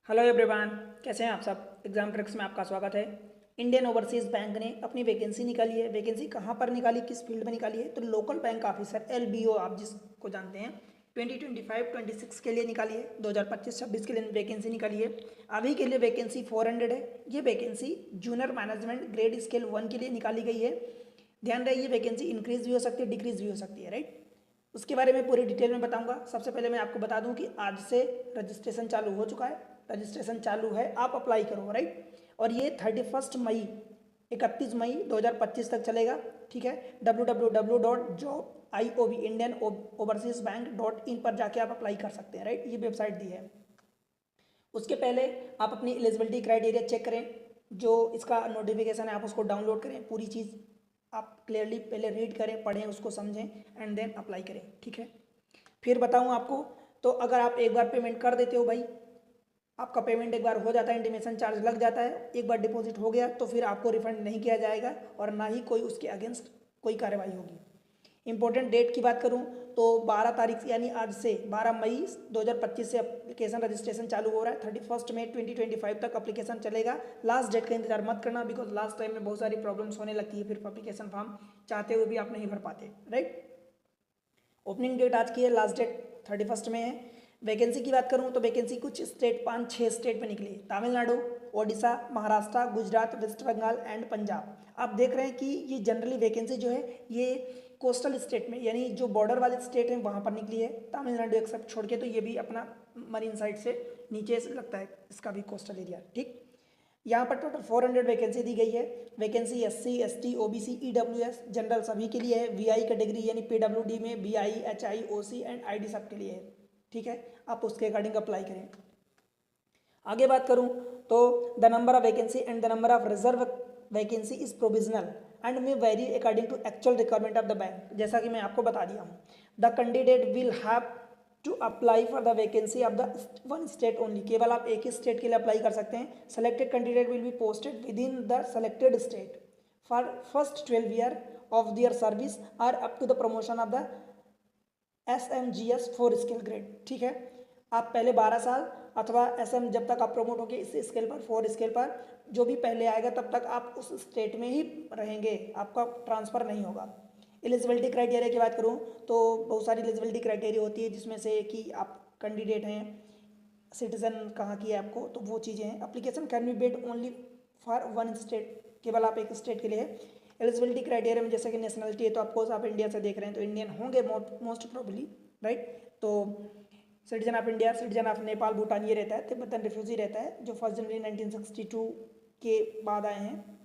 Hello everyone, कैसे हैं आप सब। एग्जाम ट्रिक्स में आपका स्वागत है। इंडियन ओवरसीज़ बैंक ने अपनी वैकेंसी निकाली है। वैकेंसी कहाँ पर निकाली, किस फील्ड में निकाली है? तो लोकल बैंक ऑफिसर LBO, आप जिसको जानते हैं, 2025-26 के लिए निकाली है। 2025-26 के लिए वैकेंसी निकाली है। अभी के लिए वैकेंसी 400 है। ये vacancy junior management grade scale 1 के लिए निकाली गई है। ध्यान रहे, ये वैकेंसी इंक्रीज भी हो सकती है, डिक्रीज भी हो सकती है, राइट। उसके बारे में पूरी डिटेल में बताऊंगा। सबसे पहले मैं आपको बता दूं कि आज से रजिस्ट्रेशन चालू हो चुका है। रजिस्ट्रेशन चालू है, आप अप्लाई करो, राइट। और ये 31 मई 2025 तक चलेगा, ठीक है। www.job Indian overseas bank .in पर जाके आप अप्लाई कर सकते हैं, राइट। ये वेबसाइट दी है। उसके पहले आप अपनी एलिजिबिलिटी क्राइटेरिया चेक करें। जो इसका नोटिफिकेशन है आप उसको डाउनलोड करें, पूरी चीज़ आप क्लियरली पहले रीड करें, पढ़ें, उसको समझें एंड देन अप्लाई करें, ठीक है। फिर बताऊं आपको, तो अगर आप एक बार पेमेंट कर देते हो भाई, आपका पेमेंट एक बार हो जाता है, इंटीमेशन चार्ज लग जाता है, एक बार डिपॉजिट हो गया तो फिर आपको रिफंड नहीं किया जाएगा और ना ही कोई उसके अगेंस्ट कोई कार्रवाई होगी। इंपॉर्टेंट डेट की बात करूं तो 12 तारीख यानी आज से 12 मई 2025 से एप्लीकेशन रजिस्ट्रेशन चालू हो रहा है। 31 मई 2025 तक एप्लीकेशन चलेगा। लास्ट डेट का इंतजार मत करना, बिकॉज लास्ट टाइम में बहुत सारी प्रॉब्लम्स होने लगती है, फिर एप्लीकेशन फॉर्म चाहते हुए भी आप नहीं भर पाते, राइट। ओपनिंग डेट आज की है, लास्ट डेट 31 में है। वैकेंसी की बात करूं तो वैकेंसी कुछ स्टेट 5-6 स्टेट में निकली है। Tamil Nadu, Odisha, Maharashtra, Gujarat, West Bengal and Punjab. आप देख रहे हैं कि ये जनरली वैकेंसी जो है ये कोस्टल स्टेट में, यानी जो बॉर्डर वाले स्टेट हैं वहाँ पर निकली है। तमिलनाडु एक्सेप्ट छोड़ के, तो ये भी अपना मरीन साइड से नीचे से लगता है, इसका भी कोस्टल एरिया, ठीक। यहाँ पर टोटल 400 वैकेंसी दी गई है। Vacancy SC, ST, OBC, EWS general सभी के लिए है। VI कैटेगरी यानी PWD में BI, HI, OC and ID सब के लिए है, ठीक है। आप उसके अकॉर्डिंग अप्लाई करें। आगे बात करूं तो the number of vacancy and the number of reserve vacancy is provisional and may vary according to actual requirement of the bank. जैसा कि मैं आपको बता दिया हूँ, the candidate will have to apply for the vacancy of the one state only. केवल आप एक ही स्टेट के लिए अप्लाई कर सकते हैं। Selected candidate will be posted within the selected state for first 12 year of their service और up to the promotion of the SMGS 4 scale grade, ठीक है। आप पहले 12 साल अथवा SM जब तक आप प्रमोट होंगे इस स्केल पर, 4 स्केल पर, जो भी पहले आएगा तब तक आप उस स्टेट में ही रहेंगे, आपका ट्रांसफ़र नहीं होगा। एलिजिबिलिटी क्राइटेरिया की बात करूँ तो बहुत सारी एलिजिबिलिटी क्राइटेरिया होती है, जिसमें से कि आप कैंडिडेट हैं, सिटीजन कहाँ की है आपको, तो वो चीज़ें हैं। Application can be made only for one state, केवल आप एक स्टेट के लिए है। एलिजिबिलिटी क्राइटेरिया में जैसे कि नेशनलिटी है, तो ऑफकोर्स आप इंडिया से देख रहे हैं तो इंडियन होंगे मोस्ट प्रोबेबली, राइट। तो citizen of India, citizen of Nepal, Bhutan ये रहता है। तिब्बतन रिफ्यूजी रहता है, जो 1 जनवरी 1962 के बाद आए हैं।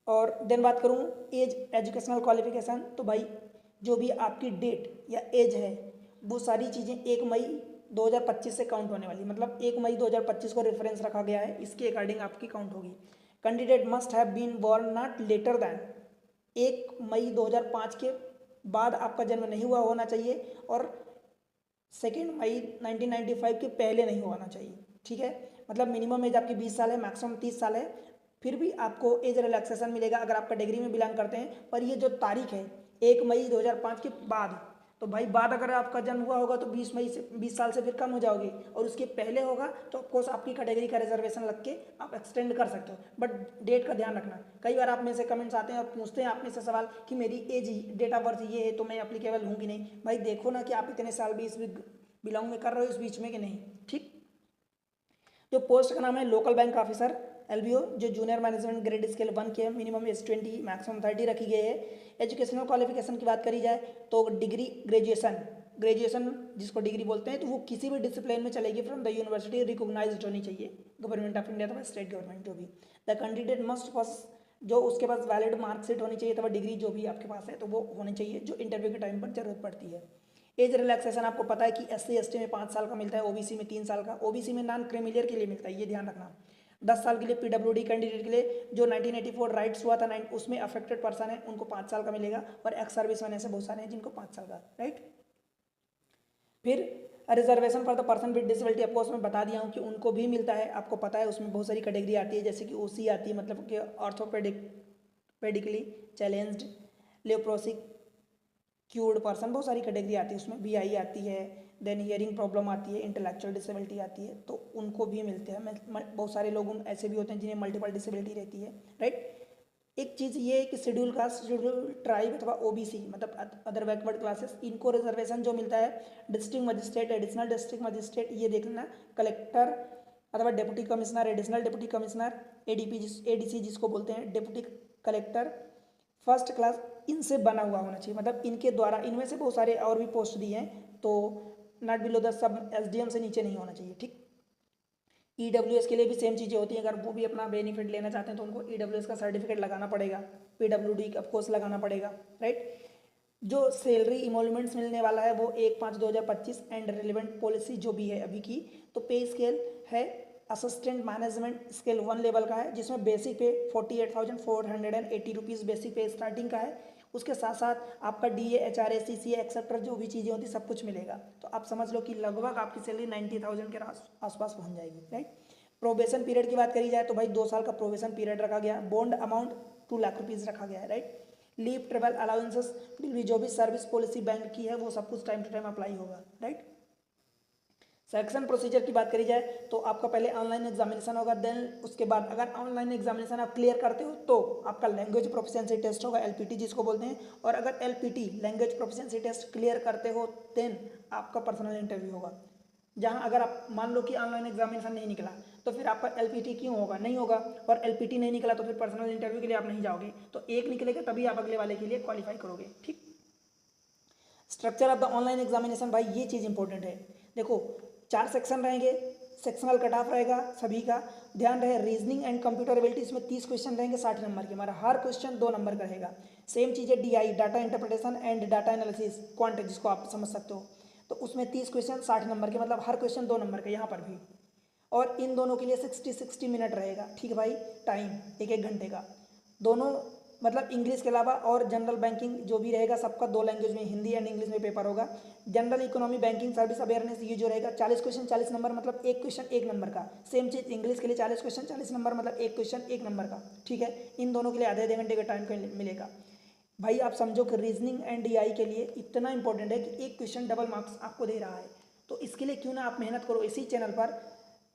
और देन बात करूँ एज, एजुकेशनल क्वालिफिकेशन, तो भाई जो भी आपकी डेट या एज है वो सारी चीज़ें 1 मई 2025 से काउंट होने वाली, मतलब 1 मई 2025 को रेफरेंस रखा गया है, इसके अकॉर्डिंग आपकी काउंट होगी। Candidate must have been born not later than 1 May 2005 के बाद आपका जन्म नहीं हुआ होना चाहिए और 2 मई 1995 के पहले नहीं होना चाहिए, ठीक है। मतलब मिनिमम एज आपकी 20 साल है, मैक्सिमम 30 साल है। फिर भी आपको एज रिलैक्सेशन मिलेगा अगर आप कैटेगरी में बिलोंग करते हैं। पर ये जो तारीख है 1 मई 2005 के बाद, तो भाई बाद अगर आपका जन्म हुआ होगा तो 20 मई से 20 साल से फिर कम हो जाओगे, और उसके पहले होगा तो ऑफकोर्स आपकी कैटेगरी का रिजर्वेशन लग के आप एक्सटेंड कर सकते हो। बट डेट का ध्यान रखना। कई बार आप में से कमेंट्स आते हैं और पूछते हैं आप में से सवाल कि मेरी एज, डेट ऑफ बर्थ ये है तो मैं अप्लीकेबल हूँ कि नहीं। भाई देखो ना कि आप इतने साल भी इस बिलोंग में कर रहे हो इस बीच में कि नहीं, ठीक। जो पोस्ट का नाम है लोकल बैंक ऑफिसर LBO, जो जूनियर मैनेजमेंट ग्रेड स्केल 1 के, मिनिमम एज 20 मैक्सिमम 30 रखी गई है। एजुकेशनल क्वालिफिकेशन की बात करी जाए तो डिग्री, ग्रेजुएशन जिसको डिग्री बोलते हैं, तो वो किसी भी डिसिप्लिन में चलेगी फ्रॉम द यूनिवर्सिटी, रिकॉग्नाइज्ड होनी चाहिए, गवर्नमेंट ऑफ इंडिया अथवा स्टेट गवर्नमेंट जो भी। द कैंडिडेट मस्ट पास, जो उसके पास वैलिड मार्कशीट होनी चाहिए अथवा डिग्री जो भी आपके पास है तो वो होनी चाहिए, जो इंटरव्यू के टाइम पर जरूरत पड़ती है। एज रिलैक्सेशन आपको पता है कि SC ST में 5 साल का मिलता है, OBC में 3 साल का, OBC में नॉन क्रिमिलियर के लिए मिलता है, ये ध्यान रखना। 10 साल के लिए PWD कैंडिडेट के लिए जो 1984 राइट्स हुआ था, उसमें अफेक्टेड पर्सन है उनको 5 साल का मिलेगा, और एक्स सर्विस मैन ऐसे बहुत सारे हैं जिनको 5 साल का, राइट। फिर reservation for the person with disability, आपको उसमें बता दिया हूँ कि उनको भी मिलता है। आपको पता है उसमें बहुत सारी कैटेगरी आती है, जैसे कि OC आती है, मतलब कि ऑर्थोपेडिकली चैलेंज्ड, लेप्रोसिक क्यूर्ड पर्सन, बहुत सारी कैटेगरी आती है उसमें। BI आती है, देन हियरिंग प्रॉब्लम आती है, इंटेलेक्चुअल डिसेबिलिटी आती है, तो उनको भी मिलते हैं। बहुत सारे लोग ऐसे भी होते हैं जिन्हें मल्टीपल डिसेबिलिटी रहती है, राइट। एक चीज़ ये है कि शेड्यूल कास्ट, शेड्यूल ट्राइब अथवा ओबीसी मतलब अदर बैकवर्ड क्लासेस, इनको रिजर्वेशन जो मिलता है district magistrate, additional district magistrate, ये देख लेना, कलेक्टर अथवा deputy commissioner, additional deputy commissioner, ADP ADC जिसको बोलते हैं, डेप्यूटी कलेक्टर, फर्स्ट क्लास, इनसे बना हुआ होना चाहिए। मतलब इनके द्वारा, इनमें से बहुत सारे और भी पोस्ट दिए हैं, तो not below the sub SDM से नीचे नहीं होना चाहिए, ठीक। ईडब्ल्यूएस के लिए भी सेम चीज़ें होती हैं, अगर वो भी अपना बेनिफिट लेना चाहते हैं तो उनको ईडब्ल्यूएस का सर्टिफिकेट लगाना पड़ेगा, पीडब्ल्यूडी ऑफ कोर्स लगाना पड़ेगा, राइट। जो सैलरी इमोलमेंट्स मिलने वाला है वो 1/5/2025 एंड रिलेवेंट पॉलिसी जो भी है अभी की, तो पे स्केल है असिस्टेंट मैनेजमेंट स्केल 1 लेवल का है, जिसमें बेसिक पे 48,480 रुपीज़ बेसिक पे स्टार्टिंग का है। उसके साथ साथ आपका डीए, एचआरए, सीसीए एक्सेट्रा जो भी चीज़ें होती सब कुछ मिलेगा। तो आप समझ लो कि लगभग आपकी सैलरी 90,000 के आसपास पहुंच जाएगी, राइट। प्रोबेशन पीरियड की बात करी जाए तो भाई 2 साल का प्रोबेशन पीरियड रखा गया, बॉन्ड अमाउंट 2 लाख रुपीज़ रखा गया है, right. Leave, travel allowances will भी, जो भी सर्विस पॉलिसी बैंक की है वो सब कुछ टाइम टू टाइम अप्लाई होगा, राइट। सिलेक्शन प्रोसीजर की बात करी जाए तो आपका पहले ऑनलाइन एग्जामिनेशन होगा, देन उसके बाद अगर ऑनलाइन एग्जामिनेशन आप क्लियर करते हो तो आपका लैंग्वेज प्रोफिशिएंसी टेस्ट होगा, एलपीटी जिसको बोलते हैं, और अगर LPT language proficiency test clear करते हो देन आपका पर्सनल इंटरव्यू होगा। जहां अगर आप मान लो कि ऑनलाइन एग्जामिनेशन नहीं निकला तो फिर आपका एलपीटी क्यों होगा, नहीं होगा, और एलपीटी नहीं निकला तो फिर पर्सनल इंटरव्यू के लिए आप नहीं जाओगे, तो एक निकलेगा तभी आप अगले वाले के लिए क्वालिफाई करोगे, ठीक। Structure of the online examination, भाई ये चीज़ इंपॉर्टेंट है। देखो 4 सेक्शन रहेंगे, सेक्शनल कट ऑफ रहेगा सभी का, ध्यान रहे। रीजनिंग एंड कंप्यूटर एबिलिटी, इसमें 30 क्वेश्चन रहेंगे 60 नंबर के, हमारा हर क्वेश्चन 2 नंबर का रहेगा। सेम चीज़ है DI, data interpretation and data analysis quant, जिसको आप समझ सकते हो, तो उसमें 30 क्वेश्चन 60 नंबर के, मतलब हर क्वेश्चन 2 नंबर का यहाँ पर भी। और इन दोनों के लिए 60 मिनट रहेगा, ठीक है भाई, टाइम 1 घंटे का दोनों, मतलब इंग्लिश के अलावा। और जनरल बैंकिंग जो भी रहेगा सबका 2 लैंग्वेज में, हिंदी एंड इंग्लिश में पेपर होगा। General economy, banking, service awareness, ये जो रहेगा 40 क्वेश्चन 40 नंबर, मतलब एक क्वेश्चन 1 नंबर का। सेम चीज़ इंग्लिश के लिए 40 क्वेश्चन 40 नंबर, मतलब एक क्वेश्चन 1 नंबर का, ठीक है। इन दोनों के लिए आधे घंटे का टाइम मिलेगा। भाई आप समझो कि रीजनिंग एंड डीआई के लिए इतना इंपॉर्टेंट है कि एक क्वेश्चन डबल मार्क्स आपको दे रहा है, तो इसके लिए क्यों ना आप मेहनत करो। इसी चैनल पर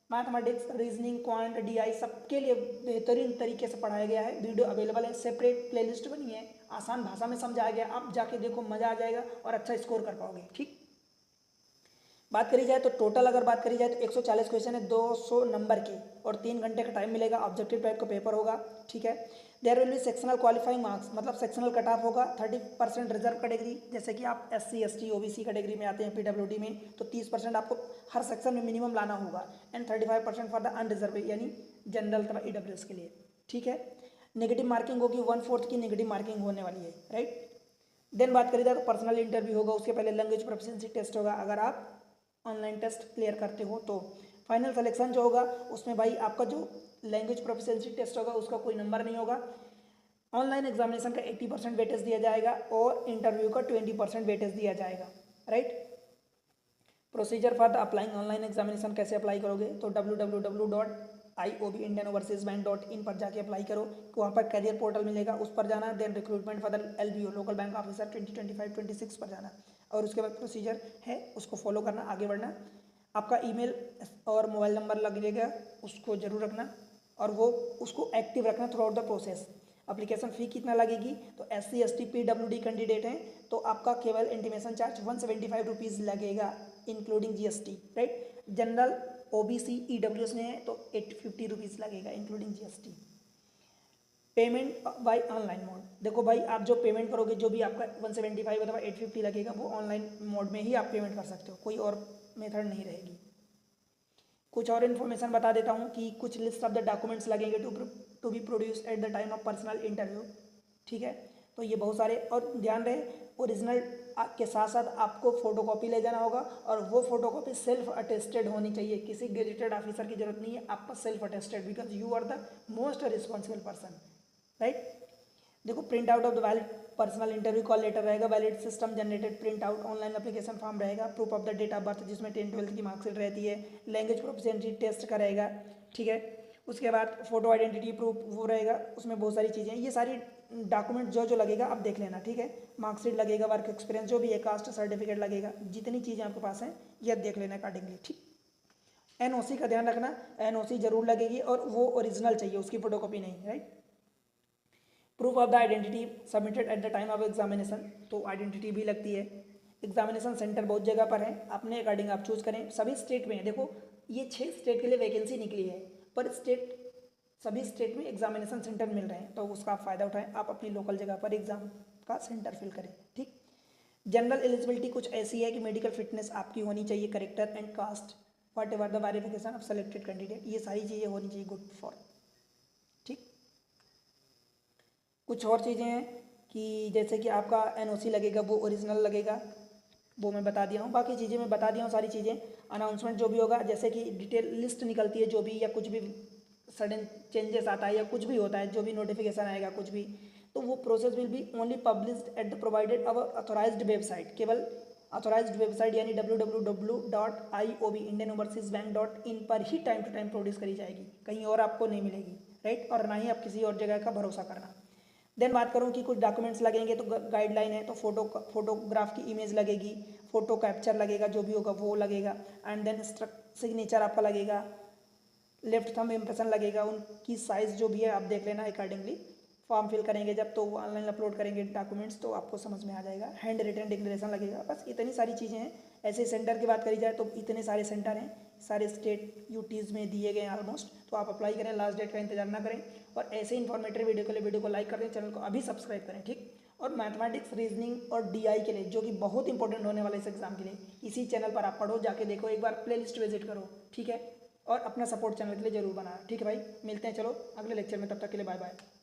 मैथमेटिक्स, रीजनिंग, क्वांट, डीआई सबके लिए बेहतरीन तरीके से पढ़ाया गया है, वीडियो अवेलेबल है, सेपरेट प्लेलिस्ट बनी है, आसान भाषा में समझाया गया, आप जाके देखो, मज़ा आ जाएगा और अच्छा स्कोर कर पाओगे, ठीक। बात करी जाए तो टोटल अगर बात करी जाए तो 140 क्वेश्चन है 200 नंबर के, और 3 घंटे का टाइम मिलेगा। ऑब्जेक्टिव टाइप का पेपर होगा, ठीक है। There will be sectional qualifying marks, मतलब सेक्शनल कट ऑफ होगा 30% रिजर्व कैटेगरी, जैसे कि आप SC ST OBC कैटेगरी में आते हैं PWD में, तो 30% आपको हर सेक्शन में मिनिमम लाना होगा, एंड 35% फॉर द अनरिजर्व यानी जनरल तथा EWS के लिए, ठीक है। नेगेटिव मार्किंग होगी, 1/4 की नेगेटिव मार्किंग होने वाली है, राइट। देन बात करी जाए तो पर्सनल इंटरव्यू होगा, उसके पहले लैंग्वेज प्रोफिशिएंसी टेस्ट होगा, अगर आप ऑनलाइन टेस्ट क्लियर करते हो तो। फाइनल सिलेक्शन जो होगा उसमें भाई आपका जो लैंग्वेज प्रोफिशिएंसी टेस्ट होगा उसका कोई नंबर नहीं होगा, ऑनलाइन एग्जामिनेशन का 80% वेटेज दिया जाएगा और इंटरव्यू का 20% वेटेज दिया जाएगा, right. Procedure for the applying online examination, कैसे अप्लाई करोगे तो www.iobindianoverseasbank.in पर जाके अप्लाई करो, वहाँ पर करियर पोर्टल मिलेगा, उस पर जाना। Then recruitment for the LBO local bank officer 2025-26 पर जाना, और उसके बाद प्रोसीजर है उसको फॉलो करना, आगे बढ़ना। आपका ईमेल और मोबाइल नंबर लगेगा, उसको जरूर रखना, और वो उसको एक्टिव रखना through out the process. Application फ़ी कितना लगेगी तो SC ST PWD कैंडिडेट हैं तो आपका केवल इंटीमेशन चार्ज 175 रुपीज़ लगेगा including GST, right. General OBC EWS में है तो 850 रुपीज़ लगेगा including GST। Payment by online mode, देखो भाई आप जो पेमेंट करोगे, जो भी आपका 175 अथवा 850 लगेगा वो ऑनलाइन मोड में ही आप पेमेंट कर सकते हो, कोई और मेथड नहीं रहेगी। कुछ और इन्फॉर्मेशन बता देता हूँ कि कुछ लिस्ट ऑफ द डॉक्यूमेंट्स लगेंगे to be produce at the time of personal interview, ठीक है। तो ये बहुत सारे, और ध्यान रहे ओरिजिनल के साथ साथ आपको फोटोकॉपी ले जाना होगा, और वो फोटोकॉपी सेल्फ अटेस्टेड होनी चाहिए, किसी गेजेटेड ऑफिसर की जरूरत नहीं है, आपका self attested, because you are the most responsible person, right. देखो print out of the valid personal interview call letter रहेगा, valid system generated print out, online application form रहेगा, proof of the date of birth जिसमें 10th-12th की marksheet रहती है, language proficiency test का रहेगा, ठीक है। उसके बाद फोटो आइडेंटिटी प्रूफ वो रहेगा, उसमें बहुत सारी चीज़ें, ये सारी डॉक्यूमेंट जो जो लगेगा आप देख लेना, ठीक है। मार्कशीट लगेगा, वर्क एक्सपीरियंस जो भी है, कास्ट सर्टिफिकेट लगेगा, जितनी चीज़ें आपके पास हैं ये आप देख लेना अकॉर्डिंगली, ठीक। एनओसी का ध्यान रखना, एनओसी जरूर लगेगी और वो ओरिजिनल चाहिए, उसकी फोटोकॉपी नहीं, right. Proof of the identity submitted at the time of examination, तो आइडेंटिटी भी लगती है। एग्जामिनेशन सेंटर बहुत जगह पर है, अपने अकॉर्डिंग आप चूज करें। सभी स्टेट में देखो ये 6 स्टेट के लिए वैकेंसी निकली है, पर सभी स्टेट में एग्जामिनेशन सेंटर मिल रहे हैं, तो उसका आप फायदा उठाएं, आप अपनी लोकल जगह पर एग्जाम का सेंटर फिल करें, ठीक। जनरल एलिजिबिलिटी कुछ ऐसी है कि मेडिकल फिटनेस आपकी होनी चाहिए, character and caste whatever the verification of selected candidate, ये सारी चीज़ें होनी चाहिए गुड फॉर, ठीक। कुछ और चीज़ें हैं कि जैसे कि आपका एनओसी लगेगा वो ओरिजिनल लगेगा, वो मैं बता दिया हूँ। बाकी चीज़ें मैं बता दिया हूँ सारी चीज़ें। अनाउंसमेंट जो भी होगा, जैसे कि डिटेल लिस्ट निकलती है जो भी, या कुछ भी सडन चेंजेस आता है या कुछ भी होता है, जो भी नोटिफिकेशन आएगा कुछ भी, तो वो process will be only published at the provided our authorised website, केवल अथोराइज्ड वेबसाइट यानी www.IOB-IndianOverseasBank.in पर ही टाइम टू टाइम प्रोड्यूस करी जाएगी, कहीं और आपको नहीं मिलेगी, राइट। और ना ही आप किसी और जगह का भरोसा करना। देन बात करूँ कि कुछ डॉक्यूमेंट्स लगेंगे, तो गाइडलाइन है, तो फोटोग्राफ की इमेज लगेगी, फोटो कैप्चर लगेगा, जो भी होगा वो लगेगा, एंड देन सिग्नेचर आपका लगेगा, लेफ्ट थंब इम्प्रेशन लगेगा, उनकी साइज़ जो भी है आप देख लेना अकॉर्डिंगली। फॉर्म फिल करेंगे जब, तो वो ऑनलाइन अपलोड करेंगे डॉक्यूमेंट्स, तो आपको समझ में आ जाएगा। हैंड रिटन डिक्लेरेशन लगेगा, बस इतनी सारी चीज़ें हैं। ऐसे सेंटर की बात करी जाए तो इतने सारे सेंटर हैं, सारे स्टेट यूटीज़ में दिए गए हैं ऑलमोस्ट, तो आप अप्लाई करें, लास्ट डेट का इंतजार ना करें। और ऐसे इन्फॉर्मेटिव वीडियो के लिए वीडियो को लाइक कर दें, चैनल को अभी सब्सक्राइब करें, ठीक। और मैथमेटिक्स, रीजनिंग और डीआई के लिए, जो कि बहुत इंपॉर्टेंट होने वाला है इस एग्जाम के लिए, इसी चैनल पर आप पढ़ो, जाके देखो एक बार, प्लेलिस्ट विजिट करो, ठीक है। और अपना सपोर्ट चैनल के लिए जरूर बनाना, ठीक है भाई। मिलते हैं चलो अगले लेक्चर में, तब तक के लिए बाय बाय।